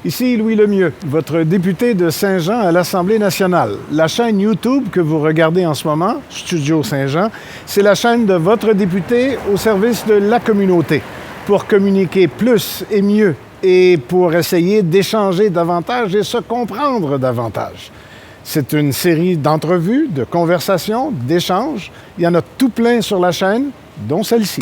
Ici Louis Lemieux, votre député de Saint-Jean à l'Assemblée nationale. La chaîne YouTube que vous regardez en ce moment, Studio Saint-Jean, c'est la chaîne de votre député au service de la communauté pour communiquer plus et mieux et pour essayer d'échanger davantage et se comprendre davantage. C'est une série d'entrevues, de conversations, d'échanges. Il y en a tout plein sur la chaîne, dont celle-ci.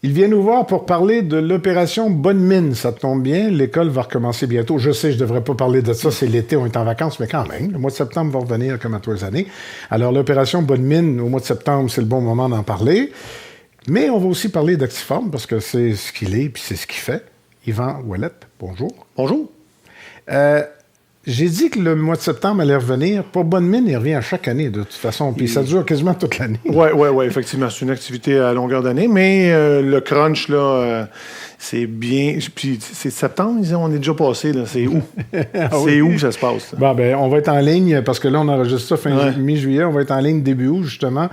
Il vient nous voir pour parler de l'opération Bonne Mine. Ça tombe bien, l'école va recommencer bientôt. Je sais, je ne devrais pas parler de ça, c'est l'été, on est en vacances, mais quand même, le mois de septembre va revenir comme à tous les années. Alors, l'opération Bonne Mine, au mois de septembre, c'est le bon moment d'en parler. Mais on va aussi parler d'Axiform, parce que c'est ce qu'il est, puis c'est ce qu'il fait. Yvan Ouellette, bonjour. Bonjour. J'ai dit que le mois de septembre allait revenir. Pour Bonne Mine, il revient à chaque année, de toute façon. Puis ça dure quasiment toute l'année. Oui, effectivement. C'est une activité à longueur d'année. Mais le crunch, là, c'est bien. Puis c'est septembre, on est déjà passé. Là. C'est où? C'est où ça se passe? Bon, ben, on va être en ligne, parce que là, on enregistre ça mi-juillet. On va être en ligne début août, justement.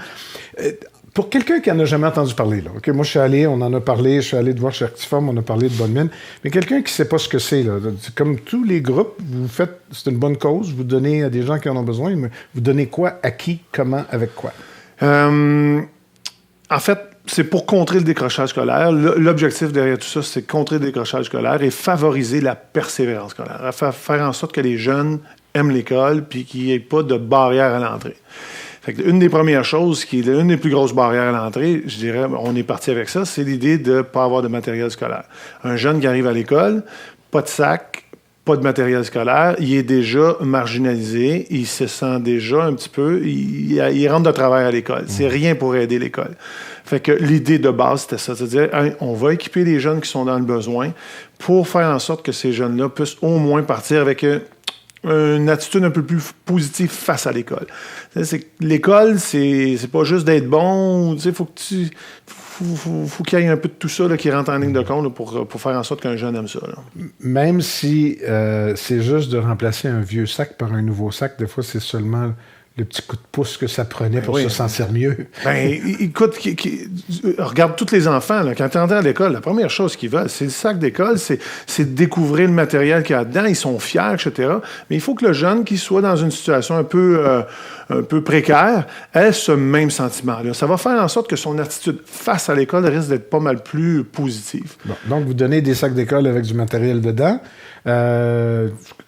Pour quelqu'un qui n'en a jamais entendu parler, là, OK, moi, je suis allé, on en a parlé, je suis allé de voir chez Axiform, on a parlé de Bonne Mine, mais quelqu'un qui ne sait pas ce que c'est, là, comme tous les groupes, vous faites, c'est une bonne cause, vous donnez à des gens qui en ont besoin, mais vous donnez quoi, à qui, comment, avec quoi? En fait, c'est pour contrer le décrochage scolaire. L'objectif derrière tout ça, c'est contrer le décrochage scolaire et favoriser la persévérance scolaire. Faire en sorte que les jeunes aiment l'école puis qu'il n'y ait pas de barrière à l'entrée. Fait que une des premières choses, qui est une des plus grosses barrières à l'entrée, je dirais, on est parti avec ça, c'est l'idée de ne pas avoir de matériel scolaire. Un jeune qui arrive à l'école, pas de sac, pas de matériel scolaire, il est déjà marginalisé, il se sent déjà un petit peu, il rentre de travers à l'école. C'est rien pour aider l'école. Fait que l'idée de base, c'était ça, c'est-à-dire, on va équiper les jeunes qui sont dans le besoin pour faire en sorte que ces jeunes-là puissent au moins partir avec une attitude un peu plus positive face à l'école. L'école, c'est pas juste d'être bon. Faut qu'il y ait un peu de tout ça là, qui rentre en ligne de compte là, pour faire en sorte qu'un jeune aime ça. Là. Même si c'est juste de remplacer un vieux sac par un nouveau sac, des fois, c'est seulement le petit coup de pouce que ça prenait pour se sentir mieux. Écoute, regarde tous les enfants, là, quand tu entres à l'école, la première chose qu'ils veulent, c'est le sac d'école, c'est de découvrir le matériel qu'il y a dedans, ils sont fiers, etc. Mais il faut que le jeune qui soit dans une situation un peu précaire ait ce même sentiment-là. Ça va faire en sorte que son attitude face à l'école risque d'être pas mal plus positive. Bon, donc, vous donnez des sacs d'école avec du matériel dedans.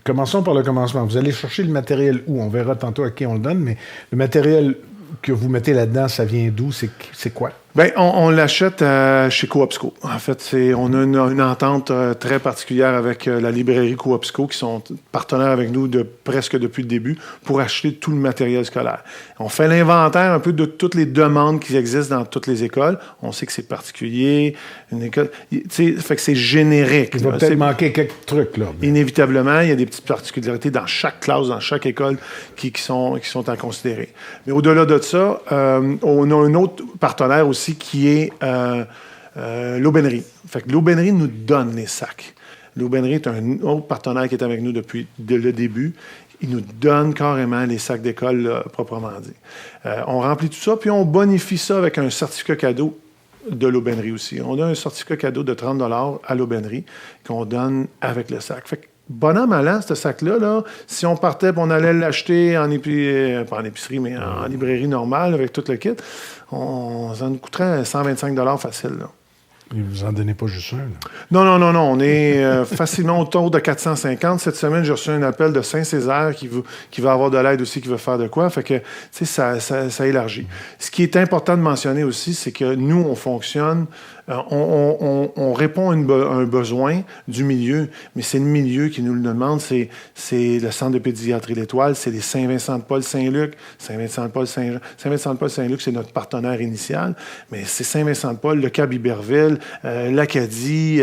Commençons par le commencement. Vous allez chercher le matériel où? On verra tantôt à qui on le donne, mais le matériel que vous mettez là-dedans, ça vient d'où? C'est quoi? Bien, on l'achète chez Coopsco. En fait, on a une entente très particulière avec la librairie Coopsco, qui sont partenaires avec nous presque depuis le début, pour acheter tout le matériel scolaire. On fait l'inventaire un peu de toutes les demandes qui existent dans toutes les écoles. On sait que c'est particulier. Une école, fait que c'est générique. Il va peut-être manquer quelques trucs, là. Inévitablement, il y a des petites particularités dans chaque classe, dans chaque école qui sont à considérer. Mais au-delà de ça, on a un autre partenaire aussi qui est l'aubainerie. Fait que l'aubainerie nous donne les sacs. L'aubainerie est un autre partenaire qui est avec nous depuis le début. Il nous donne carrément les sacs d'école, là, proprement dit. On remplit tout ça, puis on bonifie ça avec un certificat cadeau de l'aubainerie aussi. On a un certificat cadeau de 30 $ à l'aubainerie qu'on donne avec le sac. Fait que, bon an, mal an, ce sac-là, là, si on partait et on allait l'acheter pas en épicerie, mais en librairie normale avec tout le kit, ça nous coûterait 125 $ facile. Là. Et vous en donnez pas juste un, là. Non. On est facilement autour de 450. Cette semaine, j'ai reçu un appel de Saint-Césaire qui va avoir de l'aide aussi, qui veut faire de quoi. Fait que, tu sais, ça élargit. Ce qui est important de mentionner aussi, c'est que nous, on fonctionne, on répond à un besoin du milieu, mais c'est le milieu qui nous le demande. C'est le Centre de pédiatrie L'Étoile, c'est les Saint-Vincent-de-Paul, Saint-Luc, Saint-Vincent-de-Paul, Saint-Jean. Saint-Vincent-de-Paul, Saint-Luc, c'est notre partenaire initial, mais c'est Saint-Vincent-de-Paul, le Cap-Iberville, l'Acadie,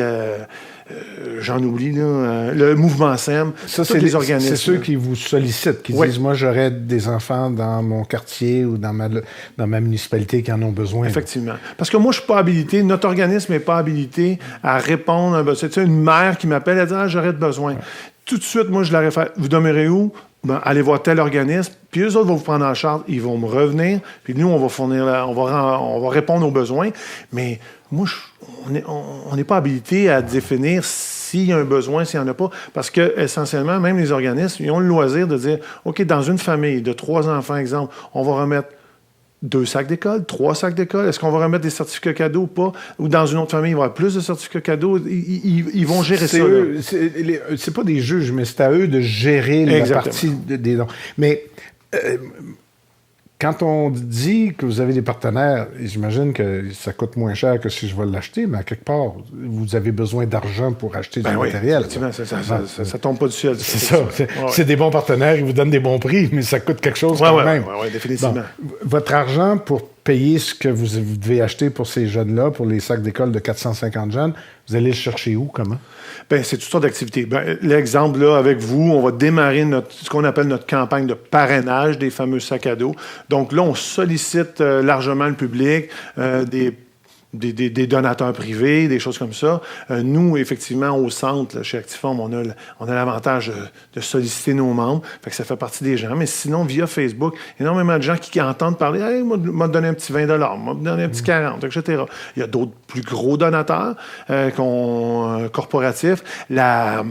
j'en oublie, là, le Mouvement SEM, ça, tous les organismes. C'est ceux qui vous sollicitent, qui disent, moi, j'aurais des enfants dans mon quartier ou dans ma municipalité qui en ont besoin. Effectivement. Parce que moi, je ne suis pas habilité, notre organisme n'est pas habilité à répondre à un besoin. C'est une mère qui m'appelle, elle dit, j'aurais besoin. Ouais. Tout de suite, moi, je l'aurais fait. Vous demeurez où? Ben, allez voir tel organisme, puis eux autres vont vous prendre en charge, ils vont me revenir, puis nous, on va fournir, on va répondre aux besoins. Mais moi, on n'est pas habilité à définir s'il y a un besoin, s'il n'y en a pas, parce que essentiellement, même les organismes, ils ont le loisir de dire, OK, dans une famille de 3 enfants, exemple, on va remettre 2 sacs d'école, 3 sacs d'école. Est-ce qu'on va remettre des certificats cadeaux ou pas? Ou dans une autre famille, il va y avoir plus de certificats cadeaux. Ils vont gérer ça. C'est pas des juges, mais c'est à eux de gérer la partie des dons. Mais quand on dit que vous avez des partenaires, j'imagine que ça coûte moins cher que si je vais l'acheter, mais à quelque part, vous avez besoin d'argent pour acheter du matériel. Effectivement, ça tombe pas du ciel. C'est ça. C'est des bons partenaires, ils vous donnent des bons prix, mais ça coûte quelque chose quand même. Oui, définitivement. Bon, votre argent pour payer ce que vous devez acheter pour ces jeunes-là, pour les sacs d'école de 450 jeunes, vous allez le chercher où, comment? Bien, c'est toutes sortes d'activités. L'exemple, là, avec vous, on va démarrer ce qu'on appelle notre campagne de parrainage des fameux sacs à dos. Donc là, on sollicite largement le public, des donateurs privés, des choses comme ça. Nous, effectivement, au centre, là, chez Actiform, on a l'avantage de solliciter nos membres. Fait que ça fait partie des gens. Mais sinon, via Facebook, énormément de gens qui entendent parler. « Hey, m'a donné un petit 20 m'a donné un petit 40 etc. Il y a d'autres plus gros donateurs corporatifs. La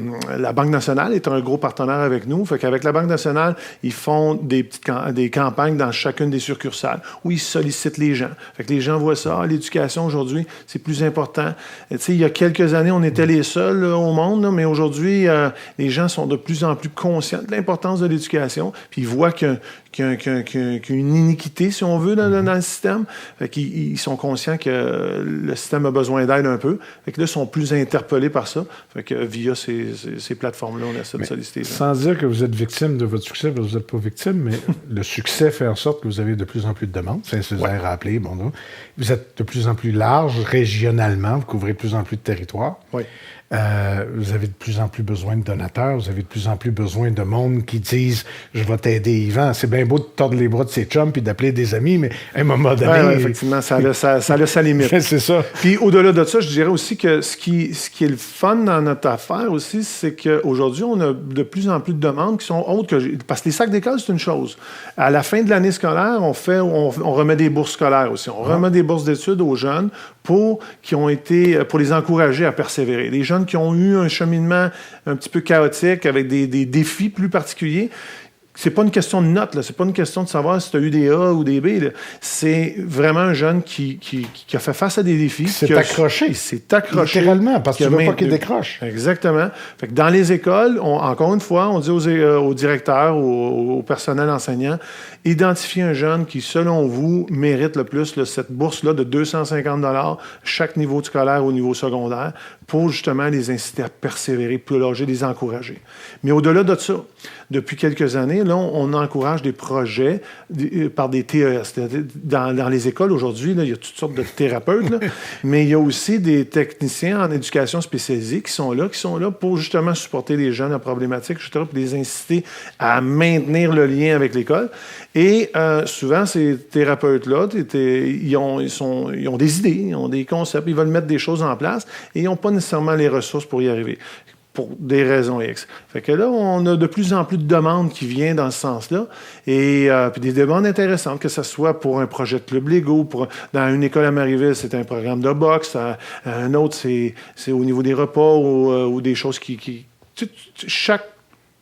Banque nationale est un gros partenaire avec nous. Fait qu'avec la Banque nationale, ils font des campagnes dans chacune des succursales où ils sollicitent les gens. Fait que les gens voient ça. L'éducation, aujourd'hui, c'est plus important. Tu sais, il y a quelques années, on était les seuls là, au monde, là, mais aujourd'hui, les gens sont de plus en plus conscients de l'importance de l'éducation, puis ils voient qu'il y a une iniquité, si on veut, dans le système. Fait qu'ils sont conscients que le système a besoin d'aide un peu. Fait que là, ils sont plus interpellés par ça. Fait que via ces plateformes-là, on essaie de solliciter. Sans dire que vous êtes victime de votre succès, parce que vous n'êtes pas victime, mais le succès fait en sorte que vous avez de plus en plus de demandes. Saint-Césaire a appelé, bon, là. Vous êtes de plus en plus large régionalement, vous couvrez de plus en plus de territoires. Oui. Vous avez de plus en plus besoin de donateurs, vous avez de plus en plus besoin de monde qui disent « Je vais t'aider, Yvan ». C'est bien beau de tordre les bras de ses chums puis d'appeler des amis, mais à un moment donné... Oui, effectivement, ça a sa limite. C'est ça. Puis au-delà de ça, je dirais aussi que ce qui est le fun dans notre affaire aussi, c'est qu'aujourd'hui, on a de plus en plus de demandes qui sont autres que... Parce que les sacs d'école, c'est une chose. À la fin de l'année scolaire, on remet des bourses scolaires aussi. On remet des bourses d'études aux jeunes pour les encourager à persévérer. Les jeunes qui ont eu un cheminement un petit peu chaotique avec des défis plus particuliers. C'est pas une question de notes, là. C'est pas une question de savoir si tu as eu des A ou des B. Là. C'est vraiment un jeune qui a fait face à des défis. C'est accroché. Il s'est accroché. Littéralement, parce qu'il ne veut pas qu'il décroche. Exactement. Fait que dans les écoles, encore une fois, on dit aux directeurs, au personnel enseignant, identifiez un jeune qui, selon vous, mérite le plus cette bourse-là de 250 $ chaque niveau scolaire au niveau secondaire pour justement les inciter à persévérer, prolonger, les encourager. Mais au-delà de ça, depuis quelques années, là, on encourage des projets par des TES. Dans les écoles aujourd'hui, là, il y a toutes sortes de thérapeutes, là, mais il y a aussi des techniciens en éducation spécialisée qui sont là pour justement supporter les jeunes à problématiques, etc., pour les inciter à maintenir le lien avec l'école. Et souvent, ces thérapeutes-là, ils ont des idées, ils ont des concepts, ils veulent mettre des choses en place et ils n'ont pas nécessairement les ressources pour y arriver, pour des raisons X. Fait que là, on a de plus en plus de demandes qui viennent dans ce sens-là, et puis des demandes intéressantes, que ce soit pour un projet de club Lego, dans une école à Marieville, c'est un programme de boxe, un autre, c'est au niveau des repas ou des choses chaque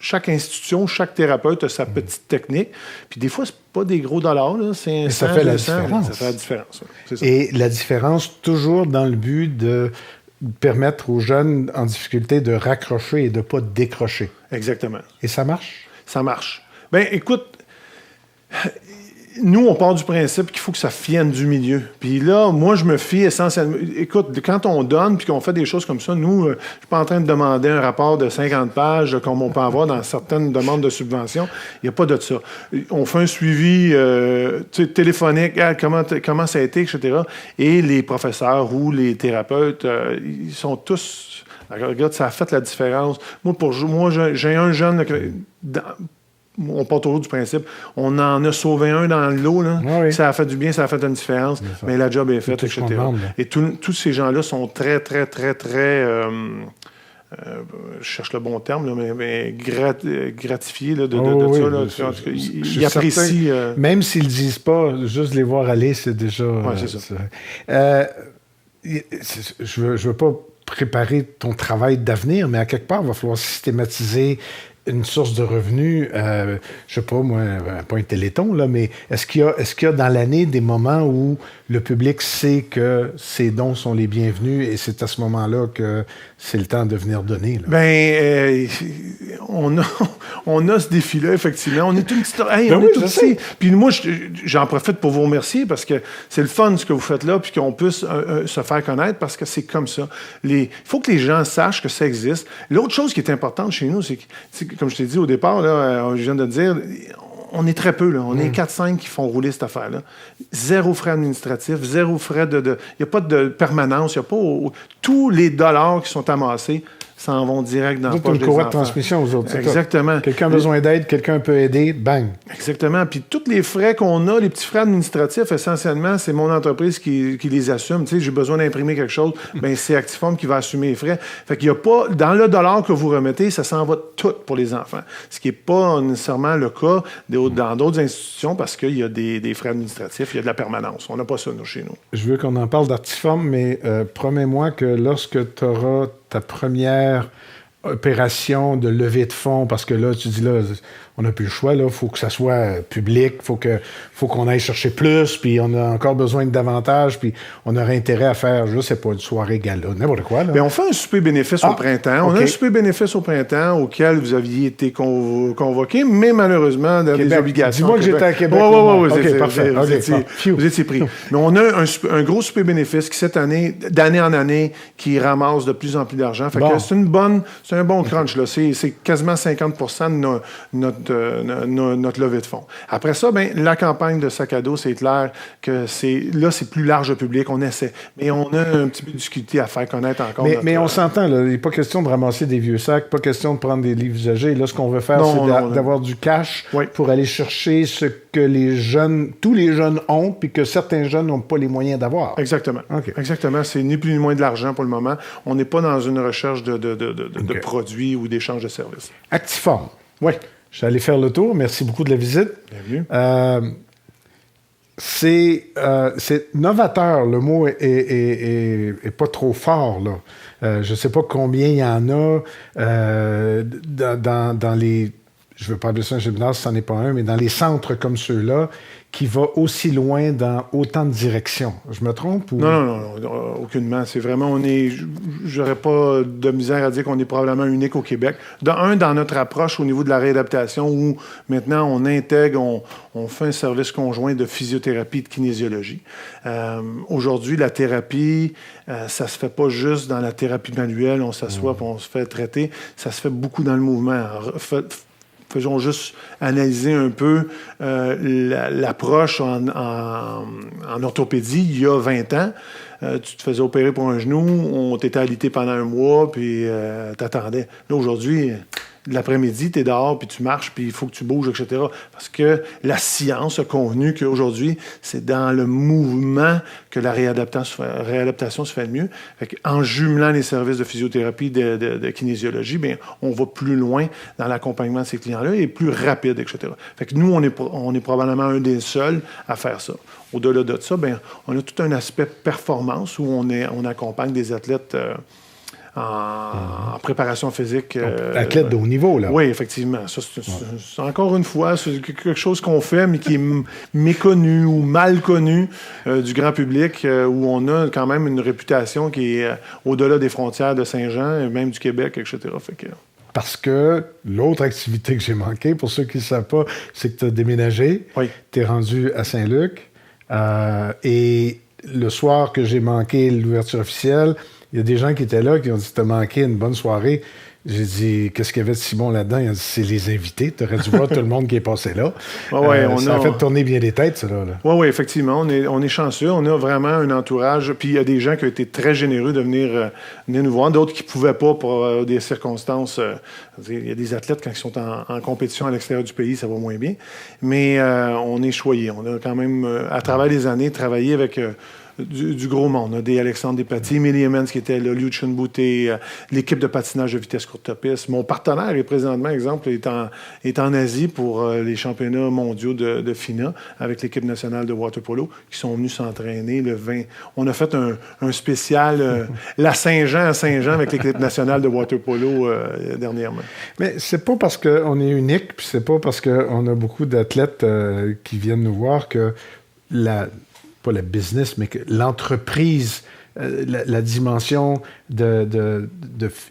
chaque institution, chaque thérapeute a sa petite technique. Puis des fois, c'est pas des gros dollars, là. C'est ça fait la différence. Ça fait la différence. C'est ça. Et la différence, toujours dans le but de permettre aux jeunes en difficulté de raccrocher et de ne pas décrocher. Exactement. Et ça marche? Ça marche. Bien, écoute, nous, on part du principe qu'il faut que ça vienne du milieu. Puis là, moi, je me fie essentiellement... Écoute, quand on donne puis qu'on fait des choses comme ça, nous, je suis pas en train de demander un rapport de 50 pages comme on peut avoir dans certaines demandes de subvention. Il n'y a pas de ça. On fait un suivi téléphonique, comment ça a été, etc. Et les professeurs ou les thérapeutes, ils sont tous... Regarde, ça a fait la différence. Moi, j'ai un jeune... Là, on part toujours du principe, on en a sauvé un dans l'eau, là. Ah oui. Ça a fait du bien, ça a fait une différence, mais la job est faite, etc. Et tous ces gens-là sont très, très, très, très... je cherche le bon terme, là, mais gratifiés là, de ça. Là. Ils apprécient... Même s'ils ne disent pas, juste les voir aller, c'est déjà... Oui, c'est ça. Je veux pas préparer ton travail d'avenir, mais à quelque part, il va falloir systématiser une source de revenus, je sais pas, moi, pas un téléthon, là, mais est-ce qu'il y a dans l'année des moments où le public sait que ces dons sont les bienvenus et c'est à ce moment-là que c'est le temps de venir donner? Là? Bien, on a ce défi-là, effectivement. On est une petite... Hey, on oui, est tout petit. Puis moi, j'en profite pour vous remercier parce que c'est le fun ce que vous faites là, puis qu'on puisse se faire connaître parce que c'est comme ça. Il faut que les gens sachent que ça existe. L'autre chose qui est importante chez nous, c'est que, comme je t'ai dit au départ, là, je viens de te dire, on est très peu, là. On est 4-5 qui font rouler cette affaire-là. Zéro frais administratifs, zéro frais de... Il n'y a pas de permanence, il n'y a pas... Tous les dollars qui sont amassés s'en vont direct dans le poche des enfants. Une courroie de transmission aux autres. Exactement. Quelqu'un a besoin d'aide, quelqu'un peut aider, bang. Exactement. Puis tous les frais qu'on a, les petits frais administratifs, essentiellement, c'est mon entreprise qui les assume. Tu sais, j'ai besoin d'imprimer quelque chose, bien, c'est Actiform qui va assumer les frais. Fait qu'il n'y a pas... Dans le dollar que vous remettez, ça s'en va tout pour les enfants. Ce qui n'est pas nécessairement le cas dans d'autres institutions parce qu'il y a des frais administratifs, il y a de la permanence. On n'a pas ça, nous, chez nous. Je veux qu'on en parle d'Actiform, mais promets-moi que lorsque tu auras ta première opération de levée de fonds, parce que là, tu dis, là, on n'a plus le choix, il faut que ça soit public, faut qu'on aille chercher plus, puis on a encore besoin de davantage, puis on aurait intérêt à faire, je sais pas, une soirée gala, n'importe quoi. Là. Bien, on fait un souper bénéfice au printemps. On a un souper bénéfice au printemps auquel vous aviez été convoqué, mais malheureusement, dans des obligations. Dis-moi que j'étais à Québec. Oui, parfait. Vous étiez pris. Mais on a un gros souper bénéfice qui, cette année, d'année en année, qui ramasse de plus en plus d'argent. Fait que c'est un bon crunch, là. C'est quasiment 50% de notre levée de fonds. Après ça, bien, la campagne de sac à dos, c'est clair que c'est plus large public, on essaie. Mais on a un petit peu de difficulté à faire connaître encore. Mais on s'entend, là, il n'est pas question de ramasser des vieux sacs, pas question de prendre des livres usagés. Là, ce qu'on veut faire, c'est d'avoir du cash pour aller chercher ce que tous les jeunes ont, puis que certains jeunes n'ont pas les moyens d'avoir. Exactement. Okay. Exactement. C'est ni plus ni moins de l'argent pour le moment. On n'est pas dans une recherche de produits ou d'échange de services. Actiform. Oui. Je suis allé faire le tour. Merci beaucoup de la visite. Bienvenue. C'est novateur. Le mot est pas trop fort, là. Je ne sais pas combien il y en a dans les... Je ne veux pas appeler ça un gymnase, ce n'en est pas un, mais dans les centres comme ceux-là, qui va aussi loin dans autant de directions. Je me trompe? Ou... Non, aucunement. C'est vraiment, j'aurais pas de misère à dire qu'on est probablement unique au Québec. Dans notre approche au niveau de la réadaptation, où maintenant on intègre, on fait un service conjoint de physiothérapie et de kinésiologie. Aujourd'hui, la thérapie, ça se fait pas juste dans la thérapie manuelle, on s'assoit et on se fait traiter. Ça se fait beaucoup dans le mouvement. Faisons juste analyser un peu l'approche en orthopédie il y a 20 ans. Tu te faisais opérer pour un genou, on t'était alité pendant un mois, puis t'attendais. Là, aujourd'hui, l'après-midi, tu es dehors, puis tu marches, puis il faut que tu bouges, etc. Parce que la science a convenu qu'aujourd'hui, c'est dans le mouvement que la réadaptation se fait le mieux. Fait en jumelant les services de physiothérapie, de kinésiologie, bien, on va plus loin dans l'accompagnement de ces clients-là et plus rapide, etc. Fait que nous, on est probablement un des seuls à faire ça. Au-delà de ça, bien, on a tout un aspect performance où on accompagne des athlètes en préparation physique. Athlète de haut niveau, là. Oui, effectivement. Ça, c'est encore une fois, c'est quelque chose qu'on fait, mais qui est méconnu ou mal connu du grand public, où on a quand même une réputation qui est au-delà des frontières de Saint-Jean, et même du Québec, etc. Fait que... Parce que l'autre activité que j'ai manquée, pour ceux qui ne le savent pas, c'est que tu as déménagé. Oui. Tu es rendu à Saint-Luc. Et le soir que j'ai manqué l'ouverture officielle, il y a des gens qui étaient là qui ont dit « T'as manqué une bonne soirée ». J'ai dit « Qu'est-ce qu'il y avait de si bon là-dedans ?» Ils ont dit « C'est les invités. Tu aurais dû voir tout le monde qui est passé là. » Ça a fait tourner bien des têtes, ça, là. Oui, effectivement. On est chanceux. On a vraiment un entourage. Puis il y a des gens qui ont été très généreux de venir nous voir. D'autres qui ne pouvaient pas pour des circonstances. Il y a des athlètes, quand ils sont en compétition à l'extérieur du pays, ça va moins bien. Mais on est choyés. On a quand même, à travers les années, travaillé avec... Du gros monde. On a des Alexandre Despatie, Émilie Emmons qui était là, Liu Chun-Bouté, l'équipe de patinage de vitesse courte piste. Mon partenaire est présentement, exemple, est en Asie pour les championnats mondiaux de FINA avec l'équipe nationale de water-polo qui sont venus s'entraîner le 20. On a fait un spécial la Saint-Jean à Saint-Jean avec l'équipe nationale de water-polo dernièrement. Mais c'est pas parce qu'on est unique, puis c'est pas parce qu'on a beaucoup d'athlètes qui viennent nous voir que pas le business, mais que l'entreprise, la dimension de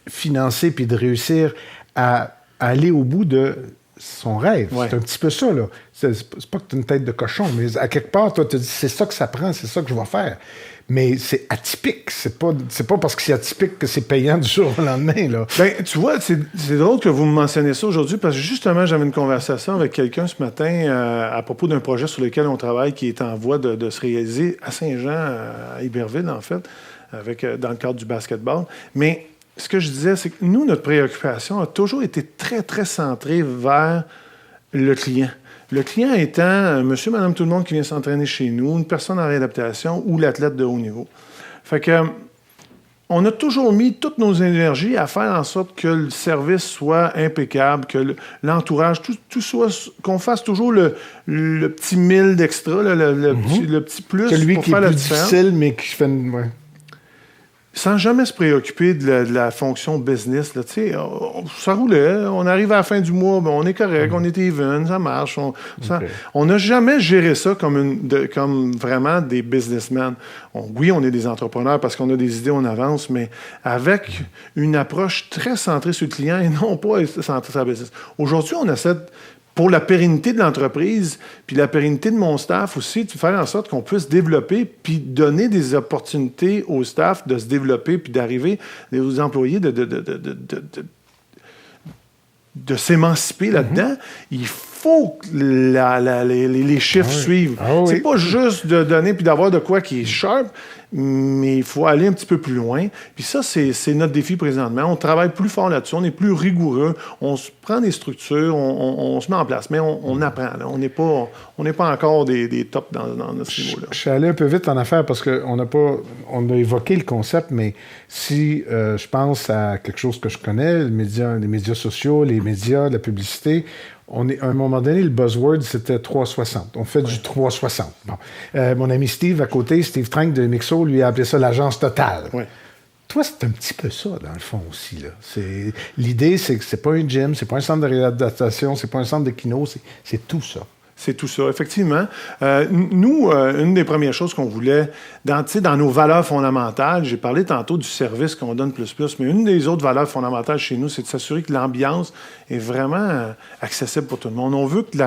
financer puis de réussir à aller au bout de son rêve. Ouais. C'est un petit peu ça, là. C'est pas que tu as une tête de cochon, mais à quelque part, toi, tu te dis, c'est ça que ça prend, c'est ça que je vais faire. Mais c'est atypique. C'est pas parce que c'est atypique que c'est payant du jour au lendemain, là. Bien, tu vois, c'est drôle que vous me mentionniez ça aujourd'hui, parce que justement, j'avais une conversation avec quelqu'un ce matin à propos d'un projet sur lequel on travaille qui est en voie de se réaliser à Saint-Jean, à Iberville, en fait, dans le cadre du basketball. Mais ce que je disais, c'est que nous, notre préoccupation a toujours été très, très centrée vers le client. Le client étant monsieur, madame, tout le monde qui vient s'entraîner chez nous, une personne en réadaptation ou l'athlète de haut niveau. Fait que on a toujours mis toutes nos énergies à faire en sorte que le service soit impeccable, que l'entourage, tout soit, qu'on fasse toujours le petit 1000 d'extra, le petit plus celui pour qui faire est la plus différence. Difficile, mais qui fait... Ouais. Sans jamais se préoccuper de la fonction business. Là, ça roulait. On arrive à la fin du mois, ben, on est correct, on est even, ça marche. On n'a jamais géré ça comme vraiment des businessmen. Oui, on est des entrepreneurs parce qu'on a des idées, on avance, mais avec une approche très centrée sur le client et non pas centrée sur la business. Aujourd'hui, on essaie pour la pérennité de l'entreprise, puis la pérennité de mon staff aussi, de faire en sorte qu'on puisse développer, puis donner des opportunités au staff de se développer, puis d'arriver aux employés de s'émanciper là-dedans. Il faut que les chiffres suivent. C'est pas juste de donner puis d'avoir de quoi qui est sharp, mais il faut aller un petit peu plus loin. Puis ça, c'est notre défi présentement. On travaille plus fort là-dessus, on est plus rigoureux, on se prend des structures, on se met en place, mais on apprend. Là. On n'est pas encore des tops dans ce niveau-là. Je suis allé un peu vite en affaires parce qu'on a évoqué le concept, mais si je pense à quelque chose que je connais, les médias sociaux, les médias, la publicité, à un moment donné, le buzzword, c'était 360. On fait du 360. Bon. Mon ami Steve, à côté, Steve Trank de Mixo, lui a appelé ça l'agence totale. Ouais. Toi, c'est un petit peu ça, dans le fond, aussi. Là. L'idée, c'est que c'est pas un gym, c'est pas un centre de réadaptation, c'est pas un centre de kino, c'est tout ça. C'est tout ça, effectivement. Nous, une des premières choses qu'on voulait, dans nos valeurs fondamentales, j'ai parlé tantôt du service qu'on donne plus, mais une des autres valeurs fondamentales chez nous, c'est de s'assurer que l'ambiance est vraiment accessible pour tout le monde. On veut que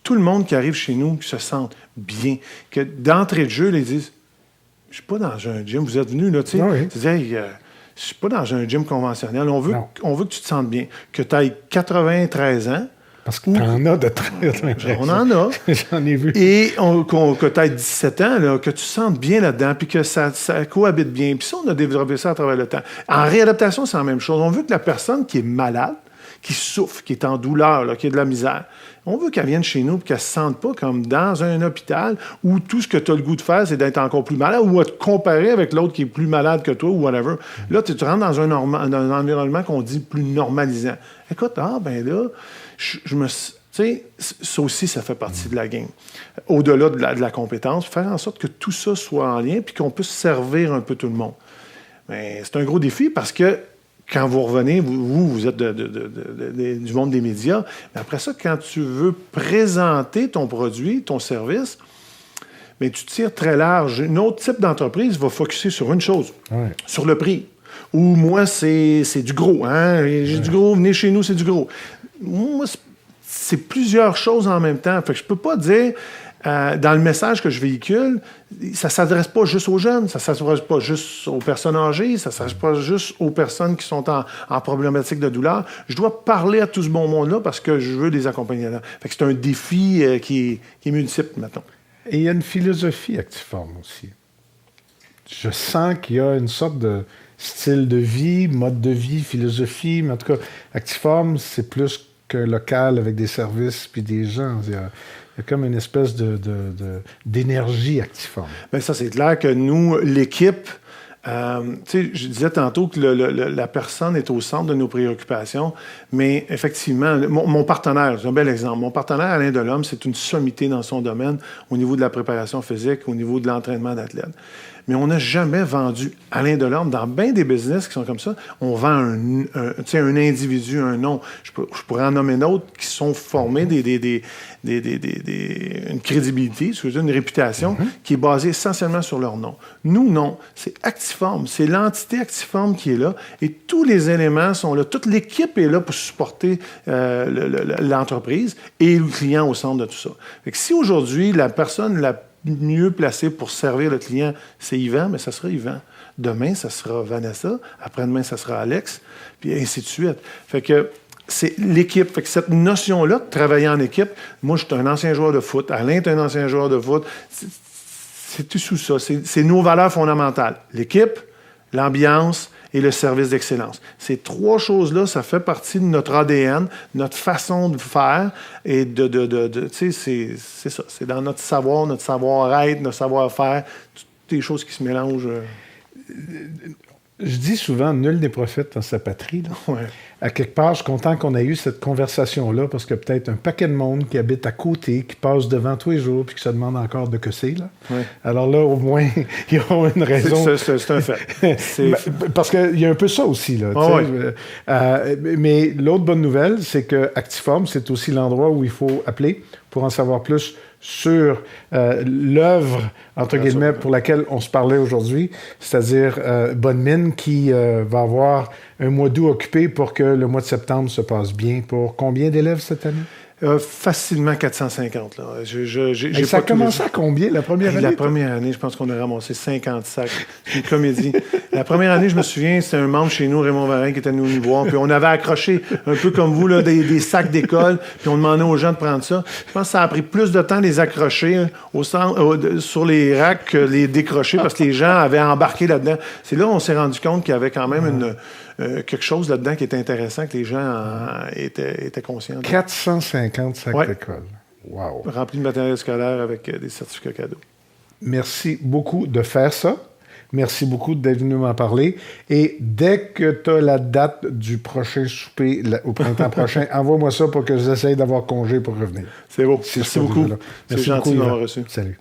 tout le monde qui arrive chez nous se sente bien, que d'entrée de jeu, ils disent « Je suis pas dans un gym, vous êtes venus, là, tu sais. Oui. Je suis pas dans un gym conventionnel. On veut que tu te sentes bien, que tu ailles 93 ans, parce que t'en as de très... On en a. J'en ai vu. Et que tu aies 17 ans, là, que tu te sentes bien là-dedans, puis que ça cohabite bien. Puis ça, on a développé ça à travers le temps. En réadaptation, c'est la même chose. On veut que la personne qui est malade, qui souffre, qui est en douleur, là, qui a de la misère, on veut qu'elle vienne chez nous et qu'elle ne se sente pas comme dans un hôpital où tout ce que tu as le goût de faire, c'est d'être encore plus malade ou à te comparer avec l'autre qui est plus malade que toi ou whatever. Là, tu rentres dans un environnement qu'on dit plus normalisant. Écoute, ben là... Tu sais, ça aussi, ça fait partie de la game. Au-delà de la compétence, faire en sorte que tout ça soit en lien puis qu'on puisse servir un peu tout le monde. Mais c'est un gros défi parce que quand vous revenez, vous êtes du monde des médias, mais après ça, quand tu veux présenter ton produit, ton service, mais tu tires très large. Un autre type d'entreprise va focusser sur une chose, sur le prix. Ou moi, c'est du gros. Hein? J'ai du gros, venez chez nous, c'est du gros. Moi, c'est plusieurs choses en même temps. Fait que je peux pas dire, dans le message que je véhicule, ça s'adresse pas juste aux jeunes, ça s'adresse pas juste aux personnes âgées, ça s'adresse pas juste aux personnes qui sont en problématique de douleur. Je dois parler à tout ce bon monde-là parce que je veux les accompagner là. Fait que c'est un défi qui est multiple, maintenant. Et il y a une philosophie Actiform aussi. Je sens qu'il y a une sorte de style de vie, mode de vie, philosophie, mais en tout cas, Actiform, c'est plus qu'un local avec des services puis des gens. Il y a comme une espèce d'énergie Actiform. Bien, ça, c'est clair que nous, l'équipe, tu sais, je disais tantôt que la personne est au centre de nos préoccupations, mais effectivement, mon partenaire, c'est un bel exemple. Mon partenaire, Alain Delhomme, c'est une sommité dans son domaine au niveau de la préparation physique, au niveau de l'entraînement d'athlètes. Mais on n'a jamais vendu Alain Delorme. Dans bien des business qui sont comme ça, on vend un individu, un nom. Je pourrais en nommer d'autres qui sont formés une crédibilité, une réputation qui est basée essentiellement sur leur nom. Nous, non. C'est Actiform. C'est l'entité Actiform qui est là et tous les éléments sont là. Toute l'équipe est là pour supporter l'entreprise et le client au centre de tout ça. Fait que si aujourd'hui, la personne la mieux placé pour servir le client, c'est Yvan, mais ça sera Yvan. Demain, ça sera Vanessa. Après-demain, ça sera Alex. Puis ainsi de suite. Fait que c'est l'équipe. Fait que cette notion-là de travailler en équipe, moi, je suis un ancien joueur de foot. Alain est un ancien joueur de foot. C'est tout sous ça. C'est nos valeurs fondamentales. L'équipe, l'ambiance et le service d'excellence. Ces trois choses-là, ça fait partie de notre ADN, notre façon de faire et tu sais, c'est ça. C'est dans notre savoir, notre savoir-être, notre savoir-faire, toutes les choses qui se mélangent. Je dis souvent, nul n'est prophète dans sa patrie. Là. Ouais. À quelque part, je suis content qu'on ait eu cette conversation-là parce que peut-être un paquet de monde qui habite à côté, qui passe devant tous les jours puis qui se demande encore de que c'est. Là. Ouais. Alors là, au moins, ils ont une raison. C'est un fait. Parce qu'il y a un peu ça aussi. Là, mais l'autre bonne nouvelle, c'est que Actiform, c'est aussi l'endroit où il faut appeler pour en savoir plus sur l'œuvre, entre guillemets, pour laquelle on se parlait aujourd'hui, c'est-à-dire Bonne Mine, qui va avoir un mois d'août occupé pour que le mois de septembre se passe bien. Pour combien d'élèves cette année? Facilement 450. Là. Ça a commencé à combien la première année? La première année, je pense qu'on a ramassé 50 sacs. C'est une comédie. La première année, je me souviens, c'était un membre chez nous, Raymond Varin, qui était venu nous voir. Puis on avait accroché, un peu comme vous, là, des sacs d'école. Puis on demandait aux gens de prendre ça. Je pense que ça a pris plus de temps de les accrocher sur les racks que les décrocher parce que les gens avaient embarqué là-dedans. C'est là qu'on s'est rendu compte qu'il y avait quand même quelque chose là-dedans qui était intéressant, que les gens étaient conscients de. 450 sacs d'école. Wow. Remplis de matériel scolaire avec des certificats cadeaux. Merci beaucoup de faire ça. Merci beaucoup d'être venu m'en parler. Et dès que tu as la date du prochain souper au printemps prochain, envoie-moi ça pour que j'essaye d'avoir congé pour revenir. C'est beau. Merci beaucoup. Merci gentil de beaucoup, m'avoir reçu. Salut.